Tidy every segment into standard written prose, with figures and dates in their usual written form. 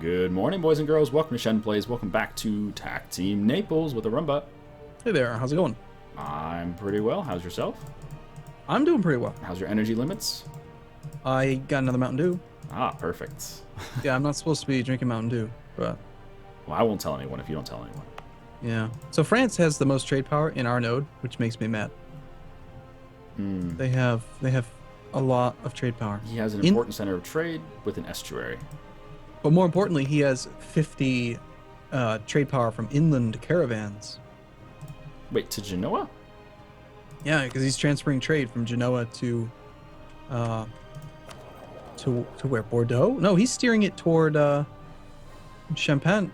Good morning, boys and girls. Welcome to Shenplays. Welcome back to Tac Team Naples with Arumba. Hey there, how's it going? I'm pretty well. How's yourself? I'm doing pretty well. How's your energy limits? I got another Mountain Dew. Ah, perfect. Yeah, I'm not supposed to be drinking Mountain Dew, but Well, I won't tell anyone if you don't tell anyone. yeah. So France has the most trade power in our node, which makes me mad. They have a lot of trade power. He has an important center of trade with an estuary. But more importantly, he has 50 trade power from inland caravans. Wait, to Genoa? Yeah, because he's transferring trade from Genoa to where? Bordeaux? No, he's steering it toward Champagne.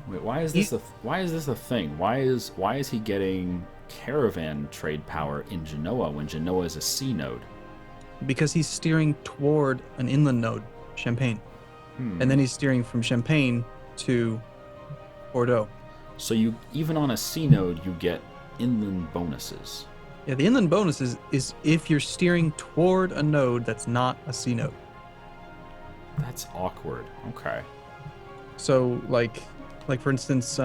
Wait, why is this a thing? Why is he getting caravan trade power in Genoa when Genoa is a sea node? Because he's steering toward an inland node, Champagne. And then he's steering from Champagne to Bordeaux. So you even on a sea node you get inland bonuses. Yeah, the inland bonus is if you're steering toward a node that's not a sea node. That's awkward. Okay. So like for instance,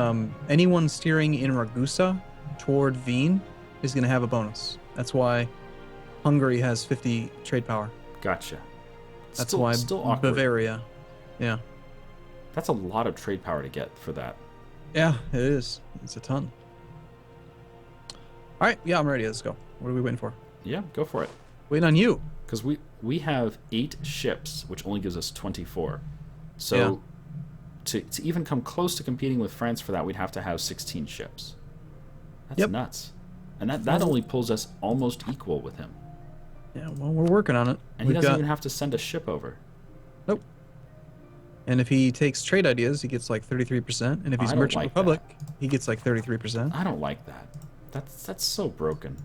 anyone steering in Ragusa toward Wien is going to have a bonus. That's why Hungary has 50 trade power. Gotcha. That's why still awkward. Bavaria. Yeah. That's a lot of trade power to get for that. Yeah, it is. It's a ton. All right, yeah, I'm ready. Let's go. What are we waiting for? Yeah, go for it. Waiting on you. Because we have 8 ships, which only gives us 24. So Yeah. to even come close to competing with France for that, we'd have to have 16 ships. That's nuts. And that only pulls us almost equal with him. Yeah, well, we're working on it. And he doesn't even have to send a ship over. Nope. And if he takes trade ideas, he gets like 33%. And if he's Merchant Republic, he gets like 33%. I don't like that. That's so broken.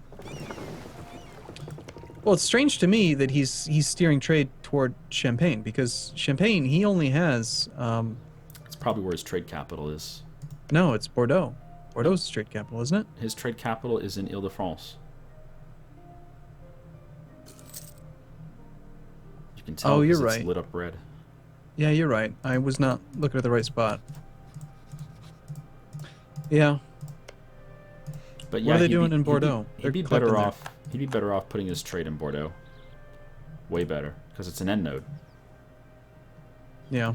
Well, it's strange to me that he's steering trade toward Champagne, because Champagne, he only has... It's probably where his trade capital is. No, it's Bordeaux. Bordeaux's trade capital, isn't it? His trade capital is in Ile-de-France. You can tell you're because it's right. lit up red. Yeah, you're right. I was not looking at the right spot. Yeah. But yeah, what are they doing in Bordeaux? He'd be better off. He'd be better off putting his trade in Bordeaux. Way better, because it's an end node. Yeah.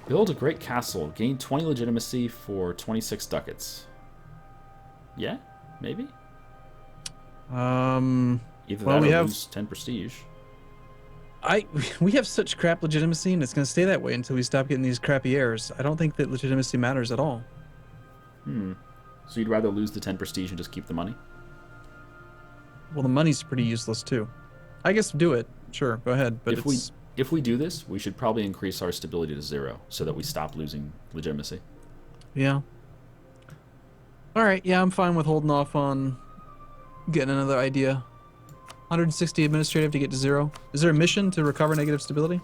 Build a great castle. Gain 20 legitimacy for 26 ducats. Yeah, maybe. Either well, that we or have lose 10 prestige. we have such crap legitimacy, and it's going to stay that way until we stop getting these crappy heirs. I don't think that legitimacy matters at all. So you'd rather lose the 10 prestige and just keep the money? Well, the money's pretty useless too. I guess do it. Sure, go ahead. But if we do this, we should probably increase our stability to 0 so that we stop losing legitimacy. Yeah. All right. Yeah, I'm fine with holding off on getting another idea. 160 administrative to get to 0. Is there a mission to recover negative stability?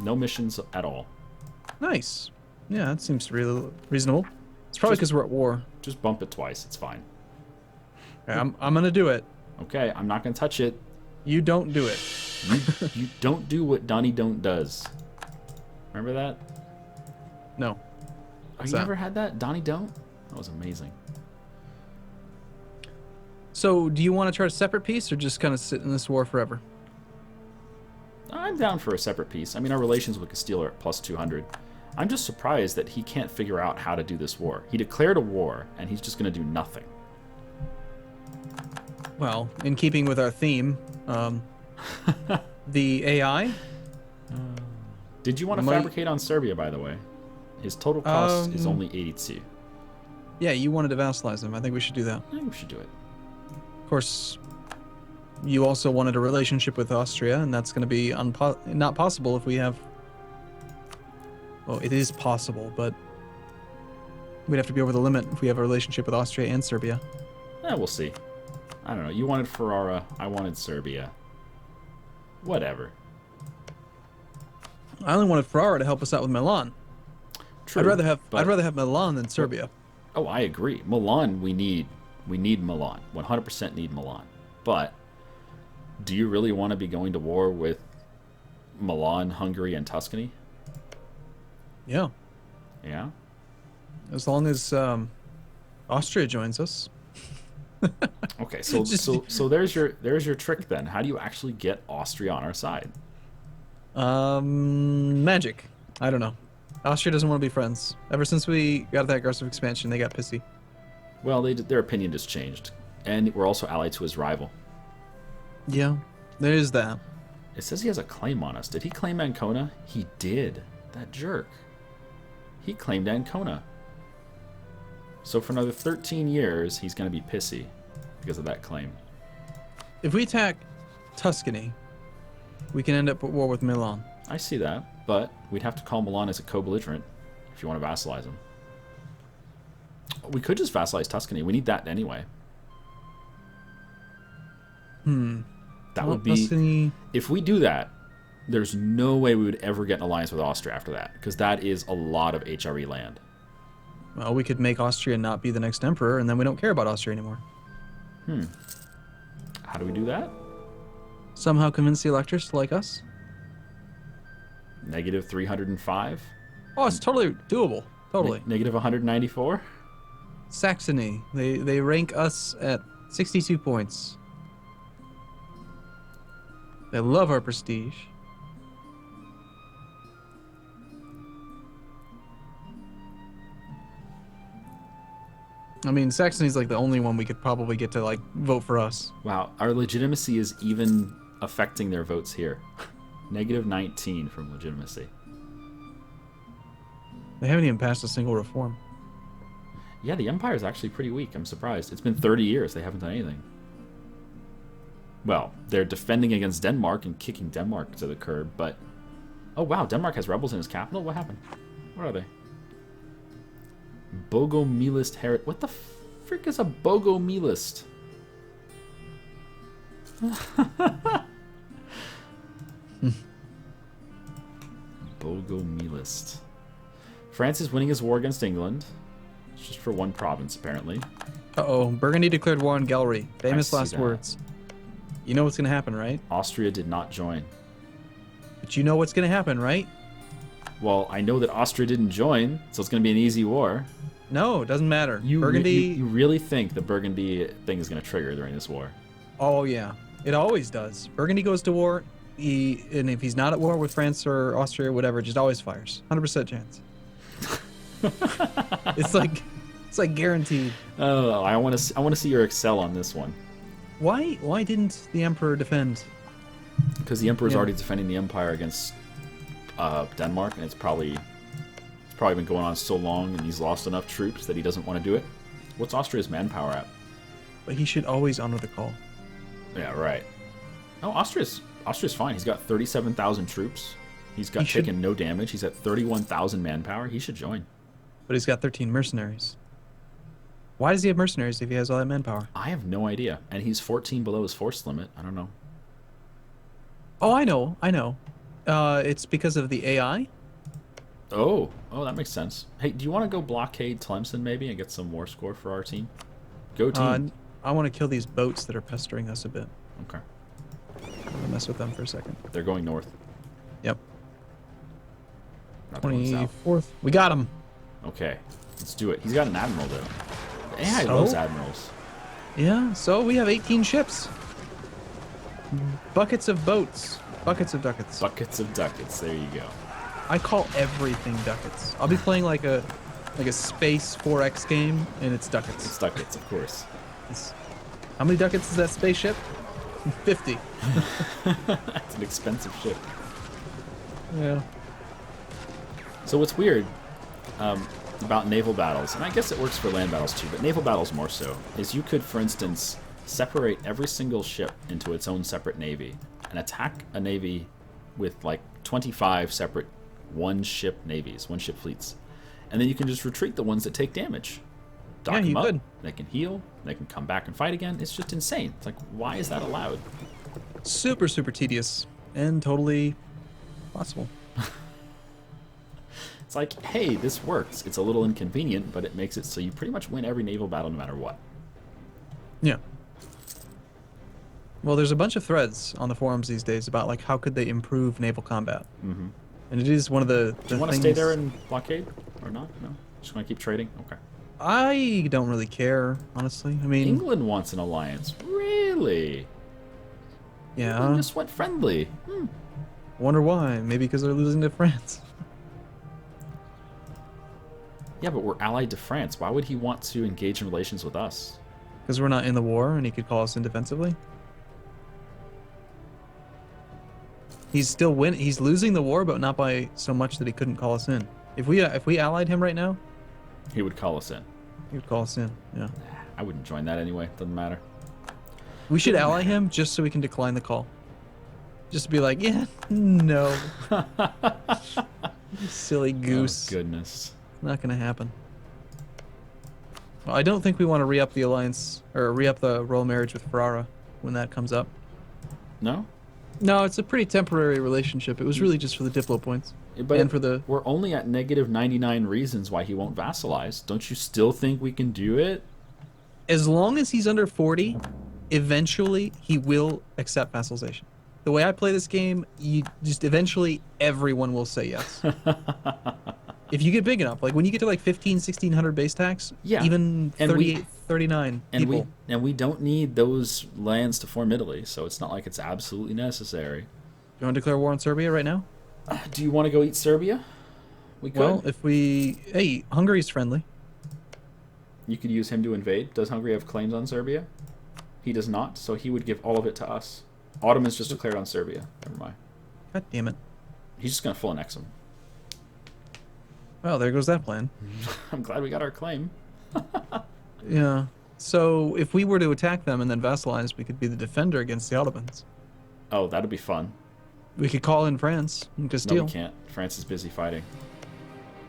No missions at all. Nice. Yeah, that seems really reasonable. It's probably because we're at war. Just bump it twice. It's fine. Okay, I'm gonna do it. Okay, I'm not gonna touch it. You don't do it. You don't do what Donnie Don't does. Remember that? No. Oh, you never had that? Donnie Don't? That was amazing. So, do you want to try a separate piece, or just kind of sit in this war forever? I'm down for a separate piece. I mean, our relations with Castile are at plus 200. I'm just surprised that he can't figure out how to do this war. He declared a war, and he's just going to do nothing. Well, in keeping with our theme, the AI... Did you want to fabricate on Serbia, by the way? His total cost is only 82. Yeah, you wanted to vassalize him. I think we should do that. I think we should do it. Of course, you also wanted a relationship with Austria, and that's going to be not possible if we have... Well, it is possible, but we'd have to be over the limit if we have a relationship with Austria and Serbia. We'll see. I don't know. You wanted Ferrara. I wanted Serbia. Whatever. I only wanted Ferrara to help us out with Milan. True. I'd rather have Milan than Serbia. Oh, I agree. Milan, we need Milan. 100% need Milan. But Do you really want to be going to war with Milan, Hungary, and Tuscany? Yeah. Yeah? As long as Austria joins us. Okay, so there's your trick then. How do you actually get Austria on our side? Magic. I don't know. Austria doesn't want to be friends. Ever since we got that aggressive expansion, they got pissy. Well, their opinion just changed. And we're also allied to his rival. Yeah, there is that. It says he has a claim on us. Did he claim Ancona? He did. That jerk. He claimed Ancona. So for another 13 years, he's going to be pissy because of that claim. If we attack Tuscany, we can end up at war with Milan. I see that, but we'd have to call Milan as a co-belligerent if you want to vassalize him. We could just vassalize Tuscany. We need that anyway. That would be... Tuscany... If we do that, there's no way we would ever get an alliance with Austria after that, because that is a lot of HRE land. Well, we could make Austria not be the next emperor, and then we don't care about Austria anymore. How do we do that? Somehow convince the electors to like us? Negative 305? Oh, it's totally doable. Totally. Negative 194? Saxony. They rank us at 62 points. They love our prestige. I mean, Saxony's like the only one we could probably get to like vote for us. Wow, our legitimacy is even affecting their votes here. Negative 19 from legitimacy. They haven't even passed a single reform. Yeah, the empire is actually pretty weak. I'm surprised. It's been 30 years. They haven't done anything. Well, they're defending against Denmark and kicking Denmark to the curb, but... Oh, wow, Denmark has rebels in his capital? What happened? What are they? Bogomilist Herit... What the frick is a Bogomilist? Bogomilist. France is winning his war against England. It's just for one province, apparently. Uh-oh, Burgundy declared war on Gallery. Famous last that. words. You know what's going to happen, right? Austria did not join. But you know what's going to happen, right? Well, I know that Austria didn't join, so it's going to be an easy war. No, it doesn't matter. Burgundy... You really think the Burgundy thing is going to trigger during this war? Oh, yeah. It always does. Burgundy goes to war, and if he's not at war with France or Austria or whatever, just always fires. 100% chance. It's like guaranteed. Oh, I want to see your Excel on this one. Why didn't the Emperor defend? Because the Emperor's already defending the Empire against Denmark, and it's probably been going on so long, and he's lost enough troops that he doesn't want to do it. What's Austria's manpower at? But he should always honor the call. Yeah, right. Oh, Austria's fine. He's got 37,000 troops. He's taken no damage. He's at 31,000 manpower. He should join. But he's got 13 mercenaries. Why does he have mercenaries if he has all that manpower? I have no idea. And he's 14 below his force limit. I don't know. Oh, I know. It's because of the AI. Oh, that makes sense. Hey, do you want to go blockade Tlemcen maybe and get some war score for our team? Go team. I want to kill these boats that are pestering us a bit. Okay. I'm gonna mess with them for a second. They're going north. Yep. 24th. We got him. Okay, let's do it. He's got an admiral though. The AI loves admirals. Yeah. So we have 18 ships. Buckets of boats. Buckets of ducats. Buckets of ducats. There you go. I call everything ducats. I'll be playing like a space 4X game, and it's ducats. It's ducats, of course. How many ducats is that spaceship? 50. That's an expensive ship. Yeah. So what's weird about naval battles, and I guess it works for land battles too, but naval battles more so, is you could, for instance, separate every single ship into its own separate navy and attack a navy with like 25 separate one-ship navies, one-ship fleets. And then you can just retreat the ones that take damage. Dock them up, they can heal, they can come back and fight again. It's just insane. It's like, why is that allowed? Super, super tedious and totally possible. It's like, hey, this works. It's a little inconvenient, but it makes it so you pretty much win every naval battle no matter what. Yeah. Well, there's a bunch of threads on the forums these days about like how could they improve naval combat, Mm-hmm. and it is one of the Do you want to things. stay there in blockade or not? No, just want to keep trading. Okay. I don't really care, honestly. I mean, England wants an alliance. Really? England yeah. just went friendly. Hmm. Wonder why? Maybe because they're losing to France. Yeah, but we're allied to France. Why would he want to engage in relations with us? Because we're not in the war, and he could call us in defensively. He's still win. He's losing the war, but not by so much that he couldn't call us in. If we allied him right now, He would call us in. he would call us in. Yeah. I wouldn't join that anyway. Doesn't matter. We should ally him just so we can decline the call. Just to be like, yeah, no. You silly goose. Oh, goodness. Not gonna happen. Well, I don't think we want to re-up the alliance or re-up the royal marriage with Ferrara when that comes up. No? No, it's a pretty temporary relationship. It was really just for the Diplo points. But and for the we're only at negative 99 reasons why he won't vassalize. Don't you still think we can do it? as long as he's under 40, eventually he will accept vassalization. The way I play this game, you just eventually everyone will say yes. If you get big enough, like when you get to like 15, 1600 base tax, Yeah. even And 38, 39 And people. we don't need those lands to form Italy, so it's not like it's absolutely necessary. You want to declare war on Serbia right now? Do you want to go eat Serbia? We could. Well, if we... Hey, Hungary's friendly. You could use him to invade. Does Hungary have claims on Serbia? He does not, so he would give all of it to us. Ottoman's just declared on Serbia. Never mind. God damn it. He's just going to full annex him. Well, there goes that plan. I'm glad we got our claim. Yeah. So if we were to attack them and then vassalize, we could be the defender against the Ottomans. Oh, that'd be fun. We could call in France and No, Castile. we can't. France is busy fighting.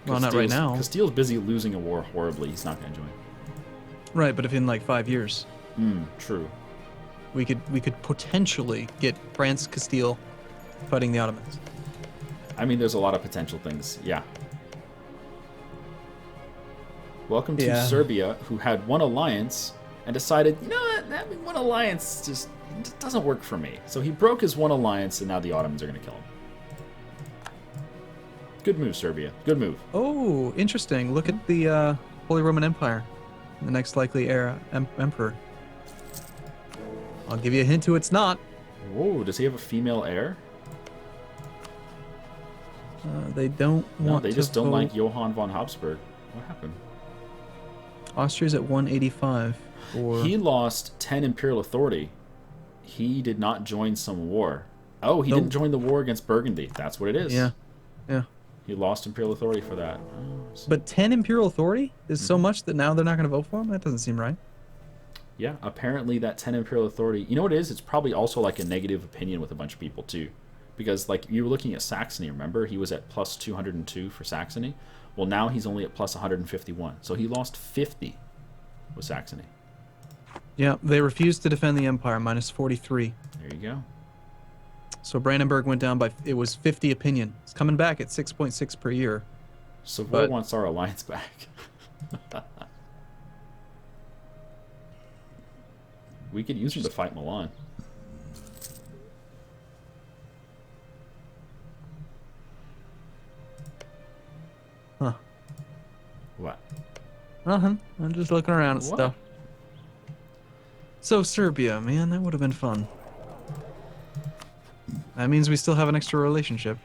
Well, not right Castile's- now. Castile's busy losing a war horribly. He's not going to join. Right, but if in like 5 years, True. we could potentially get France, Castile fighting the Ottomans. I mean, there's a lot of potential things. Yeah. Welcome to Yeah. Serbia, who had one alliance and decided, you know what, having one alliance just it doesn't work for me. So he broke his one alliance, and now the Ottomans are going to kill him. Good move, Serbia. Good move. Oh, interesting. Look at the Holy Roman Empire, the next likely heir emperor. I'll give you a hint who it's not. Whoa, does he have a female heir? They don't No, want they to just don't vote. like Johann von Habsburg. What happened? Austria's at 185. Or He lost 10 imperial authority. He did not join some war. Oh, he Nope. didn't join the war against Burgundy. That's what it is. yeah, yeah. He lost imperial authority for that. Oh, so- But 10 imperial authority is so Mm-hmm. much that now they're not going to vote for him? That doesn't seem right. yeah, apparently that 10 imperial authority. You know what it is? It's probably also like a negative opinion with a bunch of people too. Because like you were looking at Saxony, remember? He was at plus 202 for Saxony. Well, now he's only at plus 151. So he lost 50 with Saxony. Yeah, they refused to defend the empire, minus 43. There you go. So Brandenburg went down by, it was 50 opinion. It's coming back at 6.6 per year. Savoy But- wants our alliance back. We could use him to fight Milan. Huh. What? Uh-huh. I'm just looking around at What? stuff. So Serbia, man, that would have been fun. That means we still have an extra relationship.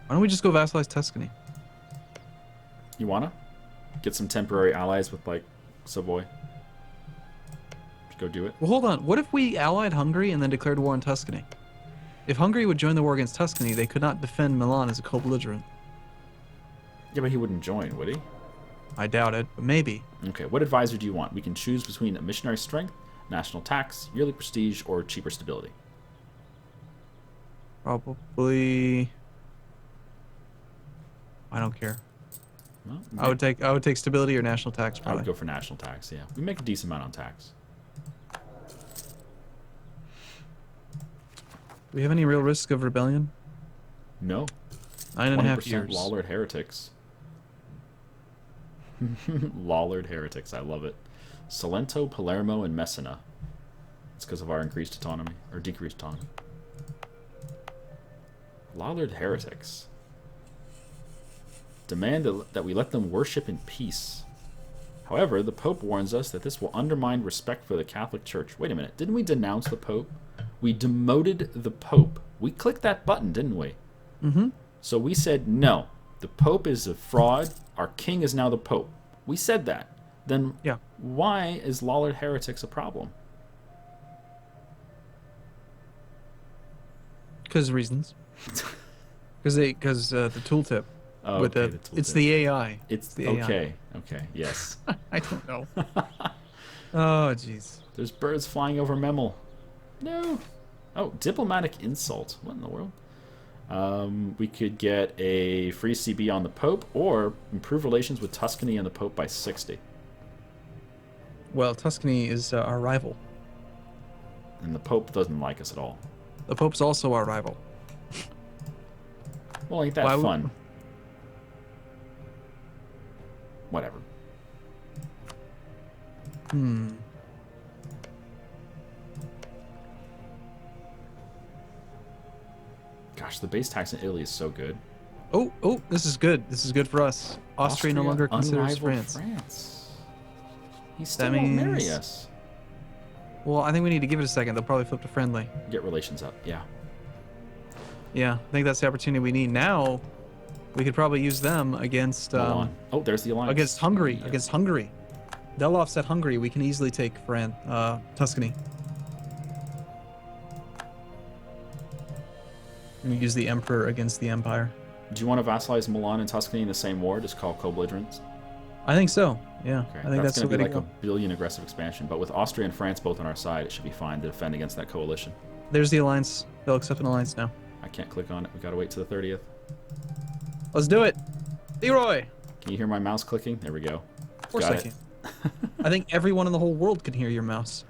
Why don't we just go vassalize Tuscany? You wanna? Get some temporary allies with like Savoy. Go do it. Well, hold on. What if we allied Hungary and then declared war on Tuscany? If Hungary would join the war against Tuscany, they could not defend Milan as a co-belligerent. Yeah, but he wouldn't join, would he? I doubt it, but maybe. Okay, what advisor do you want? We can choose between a missionary strength, national tax, yearly prestige, or cheaper stability. Probably. I don't care. Well, I would take stability or national tax. I Probably. would go for national tax, yeah. We make a decent amount on tax. Do we have any real risk of rebellion? No. 9.5 20% years. Lawlord heretics. Lawlord heretics, I love it. Salento, Palermo, and Messina. It's because of our increased autonomy, or decreased autonomy. Lollard heretics. Demand that we let them worship in peace. However, the Pope warns us that this will undermine respect for the Catholic Church. Wait a minute, didn't we denounce the Pope? We demoted the Pope. We clicked that button, didn't we? Mm-hmm. So we said, no, the Pope is a fraud. Our king is now the Pope. We said that. Then why is Lollard heretics a problem? Because reasons. Because the tooltip. Oh, with okay, it's the AI. It's the okay. AI. Okay. Yes. I don't know. Oh, jeez. There's birds flying over Memel. No. Oh, diplomatic insult. What in the world? We could get a free CB on the Pope, or improve relations with Tuscany and the Pope by 60. Well, Tuscany is our rival. And the Pope doesn't like us at all. The Pope's also our rival. Well, ain't that fun? Whatever. Gosh, the base tax in Italy is so good. Oh, this is good. This is good for us. Austria no longer considers France. He still won't marry us. Well, I think we need to give it a second. They'll probably flip to friendly. Get relations up, yeah. Yeah, I think that's the opportunity we need. Now, we could probably use them against... oh, there's the alliance. Against Hungary. Yeah. Against Hungary. They'll offset Hungary. We can easily take Tuscany. And we use the Emperor against the Empire. Do you want to vassalize Milan and Tuscany in the same war? Just call co-belligerents? I think so, yeah. Okay. I think that's going to the be way like to a go. billion aggressive expansion, but with Austria and France both on our side, it should be fine to defend against that coalition. There's the alliance. They'll accept an alliance now. I can't click on it. We got to wait till the 30th. Let's do it. Leroy! Can you hear my mouse clicking? There we go. Of course I can. I think everyone in the whole world can hear your mouse.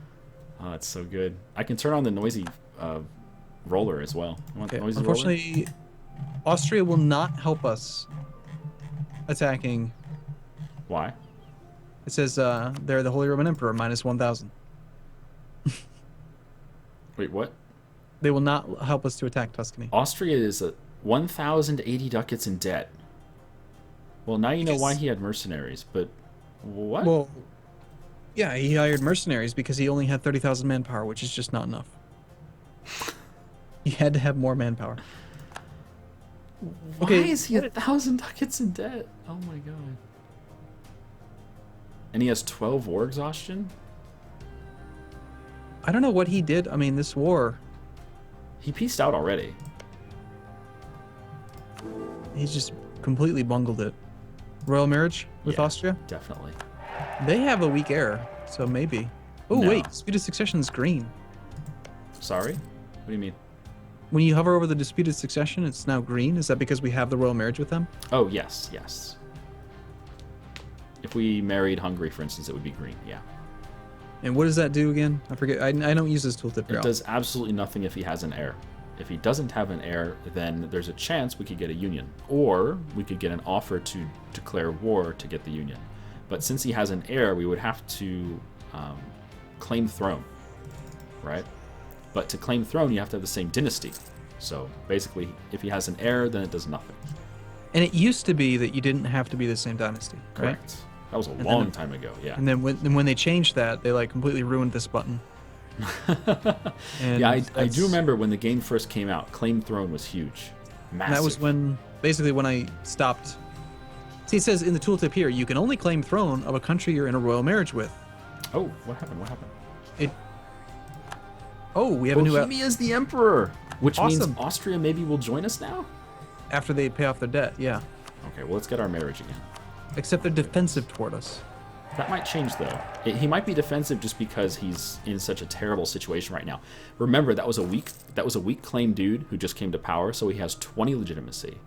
Oh, that's so good. I can turn on the noisy roller as well. You want the noisy Unfortunately, roller? Austria will not help us attacking. Why? It says they're the Holy Roman Emperor, minus 1,000. Wait, what? They will not help us to attack Tuscany. Austria is 1,080 ducats in debt. Well, now you know why he had mercenaries, but what? Well, yeah, he hired mercenaries because he only had 30,000 manpower, which is just not enough. He had to have more manpower. Why is he 1,000 ducats in debt? Oh my god. And he has 12 war exhaustion? I don't know what he did. I mean, this war... He pieced out already. He's just completely bungled it. Royal marriage with Austria? Definitely. They have a weak heir, so maybe. Oh, No. wait. Disputed succession is green. Sorry? What do you mean? When you hover over the disputed succession, it's now green. Is that because we have the royal marriage with them? Oh, yes, yes. If we married Hungary, for instance, it would be green, yeah. And what does that do again? I forget. I don't use this tooltip very It often. does absolutely nothing if he has an heir. If he doesn't have an heir, then there's a chance we could get a union. Or we could get an offer to declare war to get the union. But since he has an heir, we would have to claim throne, right? But to claim throne, you have to have the same dynasty. So basically, if he has an heir, then it does nothing. And it used to be that you didn't have to be the same dynasty, right? Correct. That was a long time ago, yeah. And then when they changed that, they like completely ruined this button. And yeah, I do remember when the game first came out, Claim Throne was huge. Massive. That was when I stopped. See, it says in the tooltip here, you can only claim throne of a country you're in a royal marriage with. Oh, what happened? What happened? We have a new... Bohemia is the emperor, which Awesome. means Austria maybe will join us now? After they pay off their debt, yeah. Okay, well, let's get our marriage again. Except they're defensive toward us. That might change, though. He might be defensive just because he's in such a terrible situation right now. Remember, that was a weak claim dude who just came to power, so he has 20 legitimacy.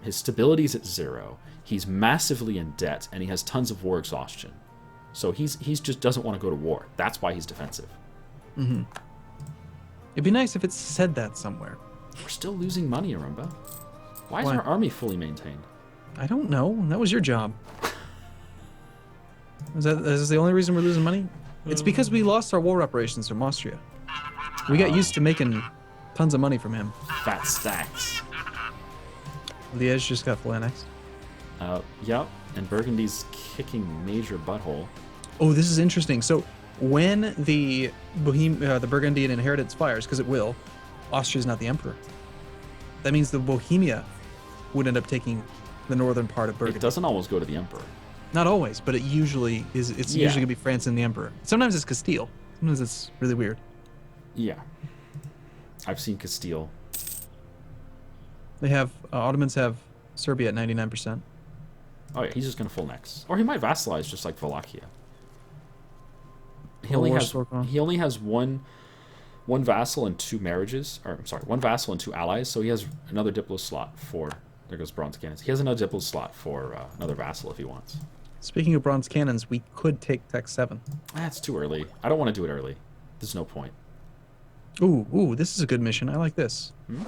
His stability's at 0. He's massively in debt, and he has tons of war exhaustion. So he's just doesn't want to go to war. That's why he's defensive. Mm-hmm. It'd be nice if it said that somewhere. We're still losing money, Arumba. Why is our army fully maintained? I don't know. That was your job. Is this the only reason we're losing money? It's because we lost our war reparations from Austria. We got used to making tons of money from him. Fat stacks. Liège just got full annexed. Yep. And Burgundy's kicking major butthole. Oh, this is interesting. So when the the Burgundian inheritance fires, because it will, Austria's not the emperor. That means the Bohemia would end up taking the northern part of Burgundy. It doesn't always go to the emperor. Not always, but it usually is. It's usually gonna be France and the emperor. Sometimes it's Castile. Sometimes it's really weird. Yeah. I've seen Castile. They have Ottomans have Serbia at 99%. Oh yeah, he's just gonna full next, or he might vassalize just like Wallachia. He Oh, only has one vassal and 2 marriages, or I'm sorry, 1 vassal and 2 allies. So he has another diplo slot for. There goes bronze cannons. He has another diplo slot for another vassal if he wants. Speaking of bronze cannons, we could take Tech 7. That's too early. I don't want to do it early. There's no point. Ooh, this is a good mission. I like this. Hmm?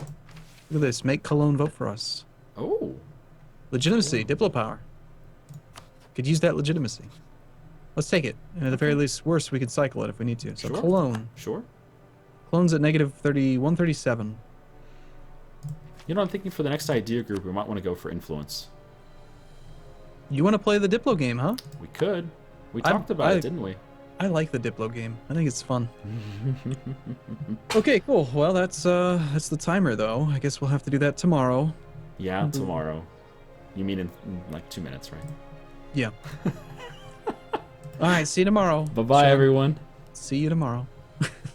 Look at this. Make Cologne vote for us. Oh. Legitimacy, diplo power. Could use that legitimacy. Let's take it. And at the very least, worse, we could cycle it if we need to. So Sure. Cologne. Sure. Cologne's at negative 137. You know, I'm thinking for the next idea group, we might want to go for influence. You want to play the diplo game, huh? We could. We talked about it, didn't we? I like the diplo game. I think it's fun. Okay, cool. Well, that's the timer, though. I guess we'll have to do that tomorrow. Yeah, tomorrow. You mean in like 2 minutes, right? Yeah. All right, see you tomorrow. Bye-bye, everyone. See you tomorrow.